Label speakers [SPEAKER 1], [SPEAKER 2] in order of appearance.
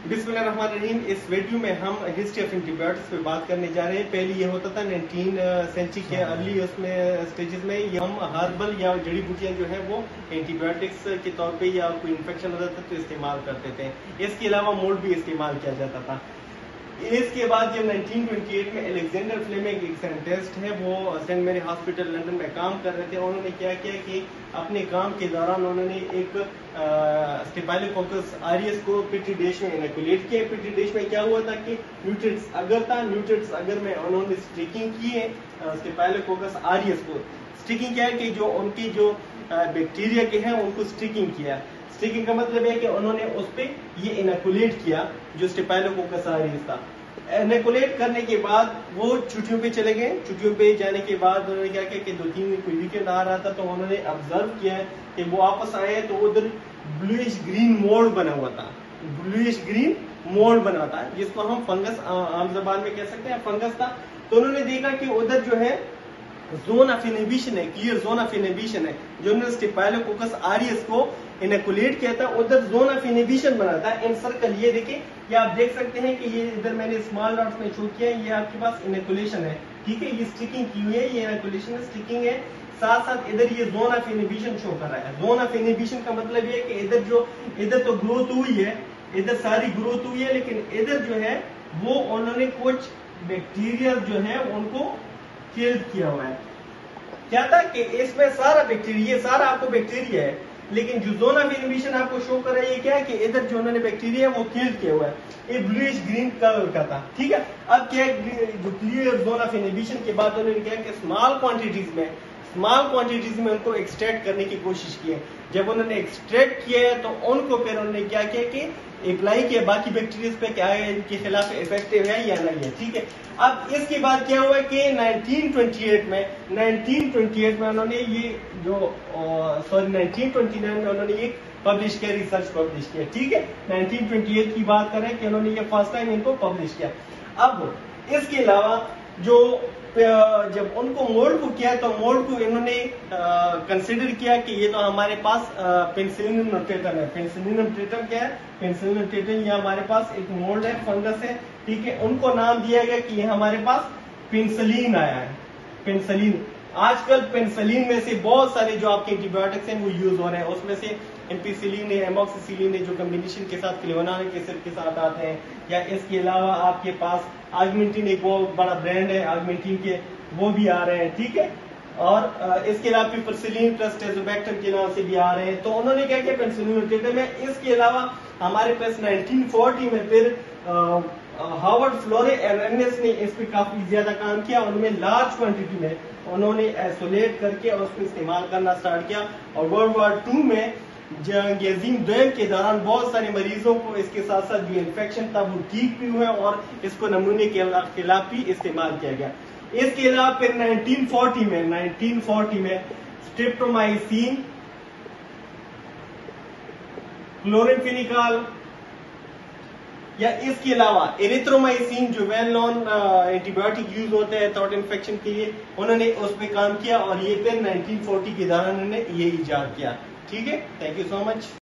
[SPEAKER 1] बिस्मिल्लाहिर्रहमानिर्रहीम। इस वीडियो में हम हिस्ट्री ऑफ एंटीबायोटिक्स पे बात करने जा रहे हैं। पहले ये होता था 19 सेंचुरी के अर्ली उसमें स्टेजेस में ये हम हर्बल या जड़ी बूटियां जो है वो एंटीबायोटिक्स के तौर पे या कोई इन्फेक्शन हो जाता तो इस्तेमाल करते थे। इसके अलावा मोल्ड भी इस्तेमाल किया जाता था। इसके बाद जब 1928 में अलेक्जेंडर फ्लेमिंग एक साइंटिस्ट है वो सेंट मेरी हॉस्पिटल लंदन में काम कर रहे थे। उन्होंने क्या किया कि अपने काम के दौरान उन्होंने एक स्टेफाइलोकोकस आरियस को पिट्री डिश में इनोकुलेट किया। पिट्री डिश में क्या हुआ था कि न्यूट्रिट्स अगर था, न्यूट्रिट्स अगर में उन्होंने स्टिकिंग की है स्टेफाइलोकोकस आरियस को। स्टिकिंग क्या है कि जो उनकी जो बैक्टीरिया के हैं उनको स्टिकिंग किया। स्टिकिंग का मतलब है कि उन्होंने उस पर ये इनोकुलेट किया जो स्टेफाइलोकोकस आरियस था। इनोकुलेट करने के बाद वो छुट्टियों पे चले गए। छुट्टियों पे जाने के बाद उन्होंने क्या किया कि 2-3 कोई वीकेंड आ रहा था तो उन्होंने ऑब्जर्व किया कि वो वापस आए तो उधर ब्लूइश ग्रीन मोल्ड बना हुआ था। ब्लूइश ग्रीन मोल्ड बना था जिसको हम फंगस आम जबान में कह सकते हैं, फंगस था। तो उन्होंने देखा कि उधर जो है जोन ऑफ इनहिबिशन है, क्लियर जोन ऑफ इनहिबिशन है। जो उन्होंने स्टेफाइलोकोकस आरियस को इनोकुलेट किया था उधर जोन ऑफ इनहिबिशन बना था इन सर्कल। ये देखिए, ये आप देख सकते हैं कि ये इधर मैंने स्मॉल डॉट्स में शो किया है, ये आपके पास इनोकुलेशन है, ठीक है। ये स्टिकिंग की हुई है, ये इनोकुलेशन है, स्टिकिंग है। साथ साथ इधर ये जोन ऑफ इनहिबिशन शो कर रहा है। जोन ऑफ इनहिबिशन का मतलब ये है कि इधर तो ग्रोथ हुई है, इधर सारी ग्रोथ हुई है, लेकिन इधर जो है वो उन्होंने कुछ बैक्टीरिया जो है उनको किल किया हुआ है। क्या था कि इसमें सारा बैक्टीरिया, ये सारा आपको बैक्टीरिया है, लेकिन जो जोन ऑफ इनहिबिशन आपको शो कर रहा है ये क्या है कि इधर जो उन्होंने बैक्टीरिया है वो किल किया हुआ है। ये ब्लूइश ग्रीन कलर का था, ठीक है। अब क्या है, जो क्लियर जोन ऑफ इनहिबिशन के बाद उन्होंने क्या कि स्मॉल क्वांटिटीज में उनको एक्सट्रैक्ट करने की कोशिश की है। जब उन्होंने एक्सट्रैक्ट किया है तो उनको फिर उन्होंने क्या किया कि अप्लाई किया बाकी बैक्टीरिया पे क्या है, इनके खिलाफ इफेक्टिव है या नहीं है, ठीक है। अब इसके बाद क्या हुआ कि 1928 में उन्होंने ये जो 1929 में उन्होंने एक पब्लिश किया, रिसर्च पब्लिश किया, ठीक है। 1928 की बात करें कि उन्होंने ये फर्स्ट टाइम इनको पब्लिश किया। अब इसके अलावा जो जब उनको मोल्ड को किया तो मोल्ड को इन्होंने कंसिडर किया कि ये तो हमारे पास पेनिसिलियम नोटेटम है। पेनिसिलियम नोटेटम क्या है? पेनिसिलियम नोटेटम ये हमारे पास एक मोल्ड है, फंगस है, ठीक है। उनको नाम दिया गया कि ये हमारे पास पेनिसिलिन आया है, पेनिसिलिन। आजकल पेनिसिलिन में से बहुत सारे जो आपके एंटीबायोटिक्स हैं वो यूज हो रहे हैं। उसमें से एम्पिसिलिन है, एमॉक्सिसिलिन है, जो कॉम्बिनेशन के साथ फ्लेवोनोइक एसिड के साथ आते हैं। या इसके अलावा आपके पास ऑगमेंटिन, एक बहुत बड़ा ब्रांड है ऑगमेंटिन के, वो भी आ रहे हैं, ठीक है। और इसके अलावा पिपरसिलिन प्लस टेजोबैक्टर के नाम से भी आ रहे हैं। तो उन्होंने क्या किया, पेनिसिलिन नोटेटम है। इसके अलावा हमारे पास 1940 में फिर हार्वर्ड फ्लोरे एरनेस ने इस पे काफी ज्यादा काम किया। उन्होंने लार्ज क्वांटिटी में उन्होंने आइसोलेट करके और उसको इस्तेमाल करना स्टार्ट किया। और वर्ल्ड वॉर 2 में जंग अज़ीम II के दौरान बहुत सारे मरीजों को इसके साथ साथ जो इन्फेक्शन था वो ठीक भी हुए और इसको नमूने के खिलाफ भी इस्तेमाल किया गया। इसके अलावा फिर 1940 में स्ट्रेप्टोमाइसिन, क्लोरिफेनिकॉल या इसके अलावा एरिथ्रोमाइसिन जो वेल नॉन एंटीबायोटिक यूज होते हैं थ्रोट इन्फेक्शन के लिए, उन्होंने उस पर काम किया और ये फिर 1940 के दौरान उन्होंने ये इजाद किया, ठीक है। Thank you so much.